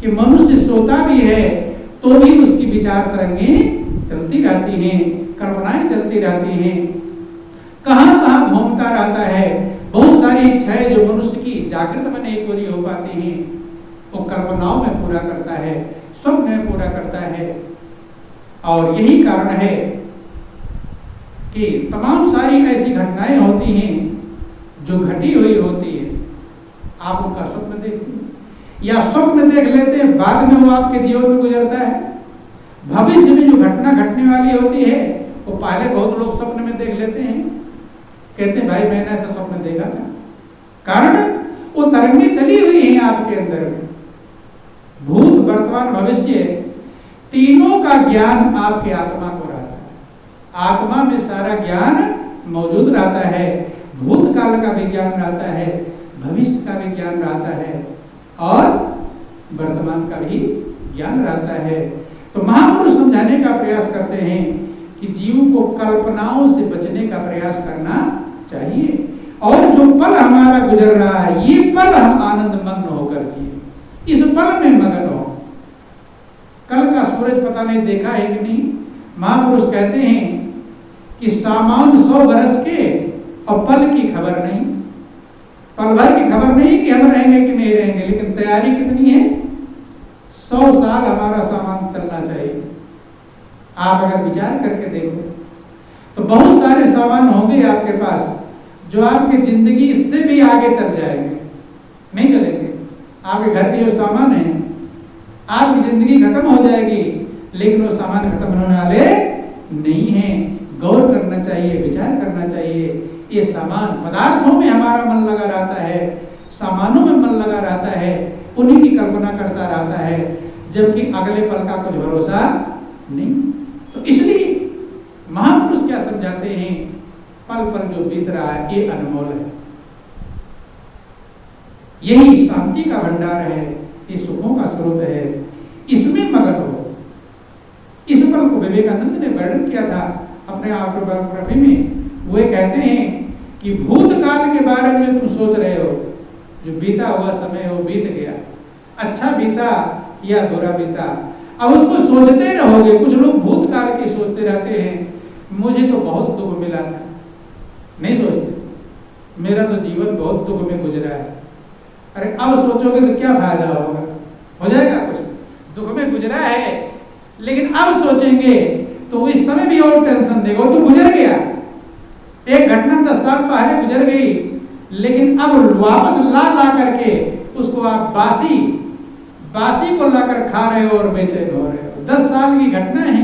कि मनुष्य सोता भी है तो भी उसकी विचार तरंगें चलती रहती हैं, कल्पनाएं चलती रहती हैं, कहां कहां घूमता रहता है। बहुत सारी इच्छाएं जो मनुष्य की जागृत में नहीं पूरी हो पाती हैं वो कल्पनाओं में पूरा करता है, स्वप्न में पूरा करता है। और यही कारण है कि तमाम सारी ऐसी घटनाएं होती हैं जो घटी हुई होती है, आप उनका स्वप्न देखते हैं या स्वप्न देख लेते हैं, बाद में वो आपके जीवन में गुजरता है। भविष्य में जो घटना घटने वाली होती है वो पहले बहुत लोग स्वप्न में देख लेते हैं, कहते हैं भाई मैंने ऐसा स्वप्न देखा था। कारण वो तरंगें चली हुई हैं आपके अंदर में। भूत, वर्तमान, भविष्य तीनों का ज्ञान आपके आत्मा को रहता है। आत्मा में सारा ज्ञान मौजूद रहता है। भूतकाल का भी ज्ञान रहता है, भविष्य का भी ज्ञान रहता है और वर्तमान का भी ज्ञान रहता है। तो महापुरुष समझाने का प्रयास करते हैं कि जीव को कल्पनाओं से बचने का प्रयास करना चाहिए और जो पल हमारा गुजर रहा है ये पल हम आनंद मग्न होकर जिए, इस पल में मगन हो। कल का सूरज पता नहीं देखा है कि नहीं। महापुरुष कहते हैं कि सामान्य 100 बरस के और पल की खबर नहीं, पल भर की खबर नहीं कि हम रहेंगे कि नहीं रहेंगे, लेकिन तैयारी कितनी है। 100 साल हमारा सामान चलना चाहिए। आप अगर विचार करके देखो तो बहुत सारे सामान होंगे आपके पास जो आपकी जिंदगी इससे भी आगे चल जाएंगे, नहीं चलेंगे। आपके घर के जो सामान है आपकी जिंदगी खत्म हो जाएगी, लेकिन वो सामान खत्म होने वाले नहीं है। गौर करना चाहिए, विचार करना चाहिए। ये सामान पदार्थों में हमारा मन लगा रहता है, सामानों में मन लगा रहता है, उन्हीं की कल्पना करता रहता है, जबकि अगले पल का कुछ भरोसा नहीं। तो इसलिए महापुरुष क्या समझाते हैं, पल पल जो बीत रहा है ये अनमोल है, यही शांति का भंडार है, ये सुखों का स्रोत है, इसमें मगन हो। इस पल को विवेकानंद ने वर्णन किया था अपने ऑटोबायोग्राफी में। वे कहते हैं कि भूतकाल के बारे में तुम सोच रहे हो, जो बीता हुआ समय वो बीत गया, अच्छा बीता या बुरा बीता, अब उसको सोचते रहोगे। कुछ लोग भूतकाल के सोचते रहते हैं, मुझे तो बहुत दुख मिला था, नहीं सोचते मेरा तो जीवन बहुत दुख में गुजरा है। अरे अब सोचोगे तो क्या फायदा होगा, हो जाएगा कुछ, दुख में गुजरा है, लेकिन अब सोचेंगे तो इस समय भी और टेंशन देगा। तो गुजर गया, एक घटना 10 साल पहले गुजर गई, लेकिन अब वापस ला करके उसको आप बासी को लाकर खा रहे हो और बेचैन हो रहे हो। 10 साल की घटना है,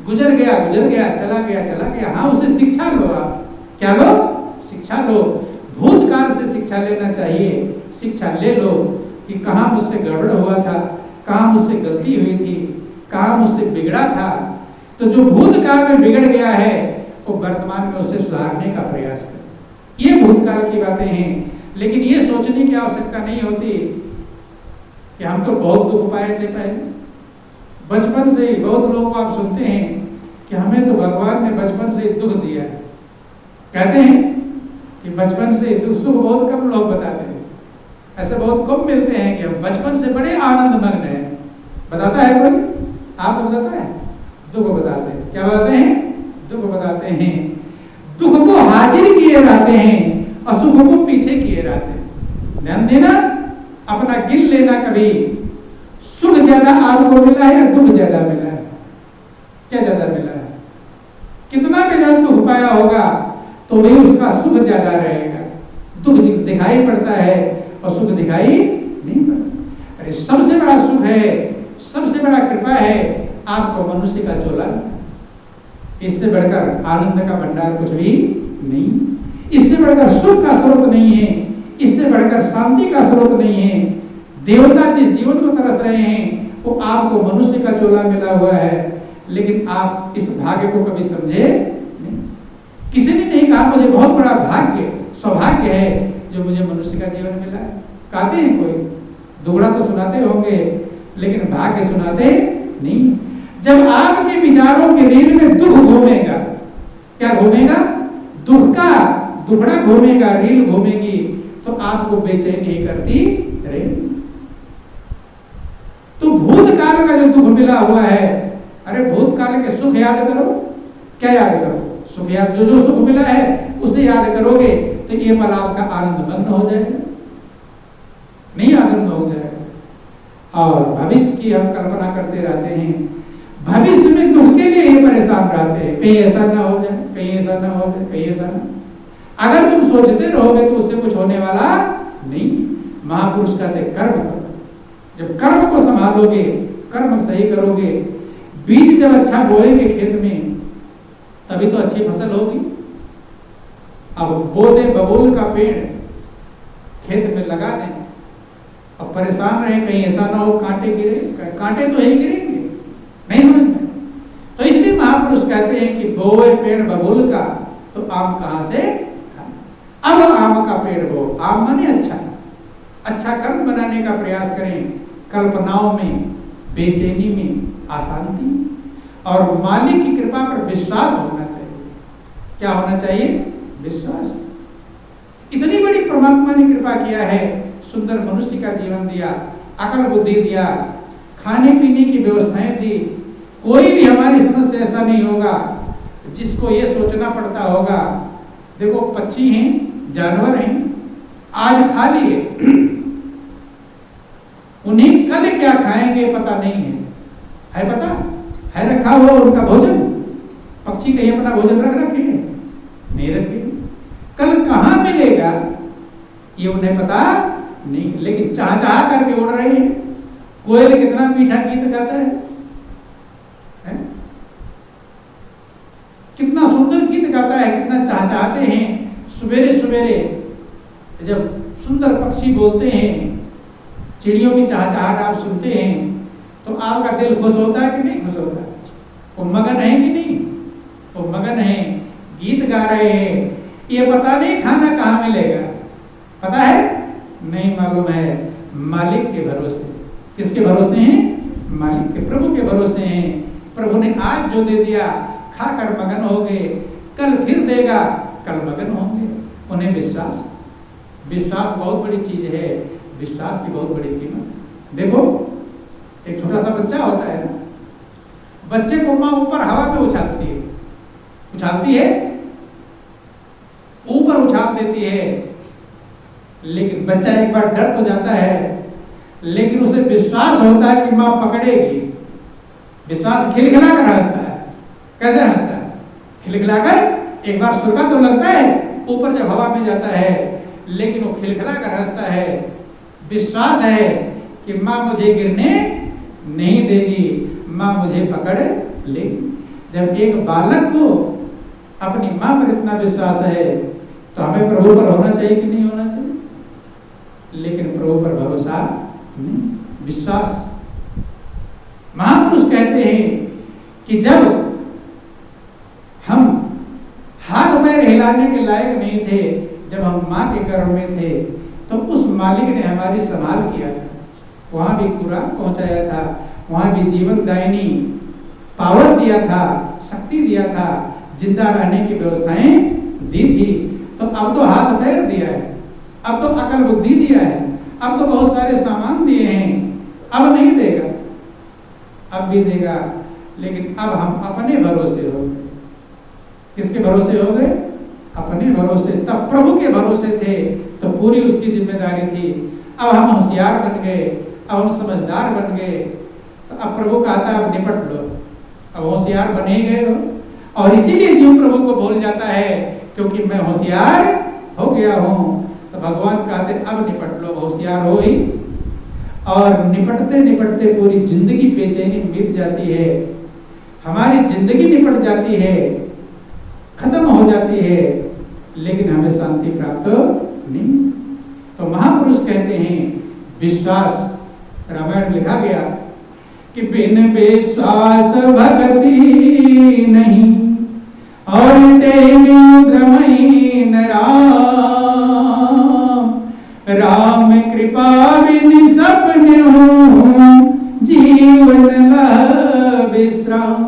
गुजर गया, चला गया। हाँ, उसे शिक्षा लो। आप क्या लो? शिक्षा लो। भूतकाल से शिक्षा लेना चाहिए। शिक्षा ले लो कि कहाँ मुझसे गड़बड़ हुआ था, कहाँ मुझसे गलती हुई थी, कहाँ मुझसे बिगड़ा था। तो जो भूतकाल में बिगड़ गया है वो वर्तमान में उसे सुधारने का प्रयास करें। ये भूतकाल की बातें हैं, लेकिन ये सोचने की आवश्यकता नहीं होती कि हम तो बहुत दुख पाए थे पहले। बचपन से ही बहुत लोगों को आप सुनते हैं कि हमें तो भगवान ने बचपन से दुख दिया है। कहते हैं कि बचपन से दुख सुख बहुत कम लोग बताते हैं, ऐसे बहुत कम मिलते हैं कि हम बचपन से बड़े आनंद मग्न हैं। बताता है कोई? आपको बताता है? दुख बताते हैं। क्या बताते हैं? दुख बताते हैं। दुख को हाजिर किए रहते हैं, असुख को पीछे किए रहते हैं। ध्यान देना, अपना गिल लेना। कभी सुख ज्यादा आपको मिला है या दुख ज्यादा मिला है? क्या ज्यादा मिला है? कितना भी ज्यादा दुख पाया होगा तो भी उसका सुख ज्यादा रहेगा। दुख दिखाई पड़ता है और सुख दिखाई नहीं पड़ता। अरे सबसे बड़ा सुख है, सबसे बड़ा कृपा है आपको मनुष्य का चोला। इससे बढ़कर आनंद का भंडार कुछ भी नहीं, इससे बढ़कर सुख का स्रोत नहीं है, इससे बढ़कर शांति का स्रोत नहीं है। देवता जिस जीवन को तरस रहे हैं वो आपको मनुष्य का चोला मिला हुआ है, लेकिन आप इस भाग्य को कभी समझे नहीं। किसी ने नहीं कहा मुझे बहुत बड़ा भाग्य सौभाग्य है जो मुझे मनुष्य का जीवन मिला है। कहते हैं कोई, दुगड़ा तो सुनाते होंगे लेकिन भाग्य सुनाते नहीं। जब आपके विचारों के रील में दुख घूमेगा, क्या घूमेगा? दुख का दुखड़ा घूमेगा, रील घूमेगी, तो आपको बेचैनी ही करती रहेगी। मिला हुआ है। अरे भूतकाल के सुख याद करो, क्या याद करो? सुख याद, जो जो सुख मिला है उसे याद करोगे तो ये पल आपका आनंद मग्न हो जाएगा, नहीं आनंद हो जाएगा। और भविष्य की हम कल्पना करते रहते हैं, भविष्य में दुख के लिए ही परेशान रहते हैं, कहीं ऐसा ना हो जाए, कहीं ऐसा ना हो जाए, कहीं ऐसा ना। अगर तुम सोचते रहोगे तो उससे कुछ होने वाला नहीं। महापुरुष कहते कर्म करो, जब कर्म को संभालोगे, कर्म सही करोगे, बीज जब अच्छा बोएंगे खेत में तभी तो अच्छी फसल होगी। अब बो दे बबूल का पेड़, खेत में लगा दें, अब परेशान रहे कहीं ऐसा ना हो कांटे गिरे, कांटे तो ही गिरेंगे, नहीं समझ में। तो इसलिए महापुरुष कहते हैं कि बोए पेड़ बबूल का तो आम कहां से? अब आम का पेड़ बो, आम माने अच्छा, अच्छा कर्म बनाने का प्रयास करें, कल्पनाओं में, बेचैनी में अशांति, और मालिक की कृपा पर विश्वास होना चाहिए। क्या होना चाहिए? विश्वास। इतनी बड़ी परमात्मा ने कृपा किया है, सुंदर मनुष्य का जीवन दिया, अकल बुद्धि दिया, खाने पीने की व्यवस्थाएं दी। कोई भी हमारी समझ से ऐसा नहीं होगा जिसको ये सोचना पड़ता होगा, देखो पक्षी हैं, जानवर हैं, आज खा लिए, उन्हें कल क्या खाएंगे पता नहीं है पता है? रखा हुआ उनका भोजन, पक्षी कहीं अपना भोजन रख रखे हैं? नहीं रखे। कल कहां मिलेगा ये उन्हें पता नहीं, लेकिन चाह चाह करके उड़ रहे हैं। कोयल कितना मीठा गीत गाता है? कितना सुंदर गीत गाता है, कितना चाह चाहते हैं। सवेरे सवेरे जब सुंदर पक्षी बोलते हैं, चिड़ियों की चहचहाट आप सुनते हैं तो आपका दिल खुश होता है कि नहीं खुश होता है? वो मगन है कि नहीं? वो मगन है, गीत गा रहे हैं। ये पता नहीं खाना कहाँ मिलेगा, पता है? नहीं मालूम है। मालिक के भरोसे। किसके भरोसे हैं? मालिक के, प्रभु के भरोसे हैं। प्रभु ने आज जो दे दिया खाकर मगन हो गए, कल फिर देगा, कल मगन होंगे। उन्हें विश्वास, विश्वास बहुत बड़ी चीज है, विश्वास की बहुत बड़ी कीमत। देखो एक छोटा सा बच्चा होता है ना, बच्चे को माँ ऊपर हवा में उछालती है, उछालती है, ऊपर उछाल देती है, लेकिन बच्चा एक बार डर तो जाता है, लेकिन उसे विश्वास होता है कि माँ पकड़ेगी। विश्वास खिलखिला कर हंसता है। कैसे हंसता है? खिलखिलाकर। एक बार सुरका तो लगता है ऊपर जब हवा में जाता है, लेकिन वो खिलखिला कर हंसता है। विश्वास है कि माँ मुझे गिरने नहीं देगी, माँ मुझे पकड़ लेगी। जब एक बालक को अपनी माँ पर इतना विश्वास है तो हमें प्रभु पर होना चाहिए कि नहीं होना चाहिए? लेकिन प्रभु पर भरोसा नहीं, विश्वास। महापुरुष कहते हैं कि जब हम हाथ पैर हिलाने के लायक नहीं थे, जब हम माँ के गर्भ में थे, तो उस मालिक ने हमारी संभाल किया था, वहां भी खुराक पहुंचाया था, वहां भी जीवन दायिनी पावर दिया था, शक्ति दिया था, जिंदा रहने की व्यवस्थाएं दी थी। तो अब तो हाथ पैर दिया है, अब तो अकल बुद्धि दिया है, अब तो बहुत सारे सामान दिए हैं, अब नहीं देगा, अब भी देगा। लेकिन अब हम अपने भरोसे हो गए। किसके भरोसे हो गए? अपने भरोसे। तब प्रभु के भरोसे थे तो पूरी उसकी जिम्मेदारी थी। अब हम होशियार बन गए, अब हम समझदार बन गए, तो अब प्रभु कहता है अब निपट लो। अब होशियार बने ही गए हो, और इसीलिए जीव प्रभु को भूल जाता है क्योंकि मैं होशियार हो गया हूँ। तो भगवान कहते अब निपट लो, होशियार हो ही। और निपटते निपटते पूरी जिंदगी बेचैनी बीत जाती है, हमारी जिंदगी निपट जाती है, खत्म हो जाती है, लेकिन हमें शांति प्राप्त नहीं। तो महापुरुष कहते हैं विश्वास, रामायण लिखा गया कि बिन विश्वास भगति नहीं, और तेरी द्रमई न राम कृपा बिन सपने हो जीवन विश्राम।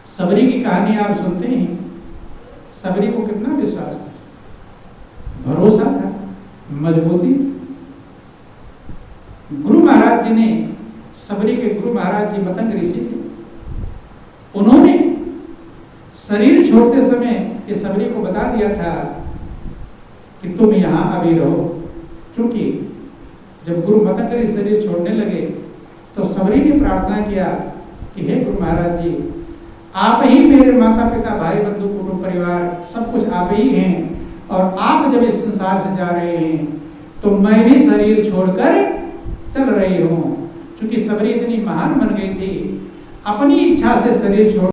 सबरी की कहानी आप सुनते हैं, सबरी को कितना विश्वास था, भरोसा था, मजबूती थी। गुरु महाराज जी ने सबरी के गुरु महाराज जी मतंग ऋषि थे। उन्होंने शरीर छोड़ते समय ये सबरी को बता दिया था कि तुम यहां अभी रहो। क्योंकि जब गुरु मतंग ऋषि शरीर छोड़ने लगे तो सबरी ने प्रार्थना किया कि हे गुरु महाराज जी, आप ही मेरे माता पिता भाई बंधु कुटुंब परिवार सब कुछ आप ही हैं, और आप जब इस संसार से जा रहे हैं तो मैं भी शरीर छोड़कर चल रही हूं। क्योंकि सबरी इतनी महान बन गई थी, अपनी इच्छा से शरीर छोड़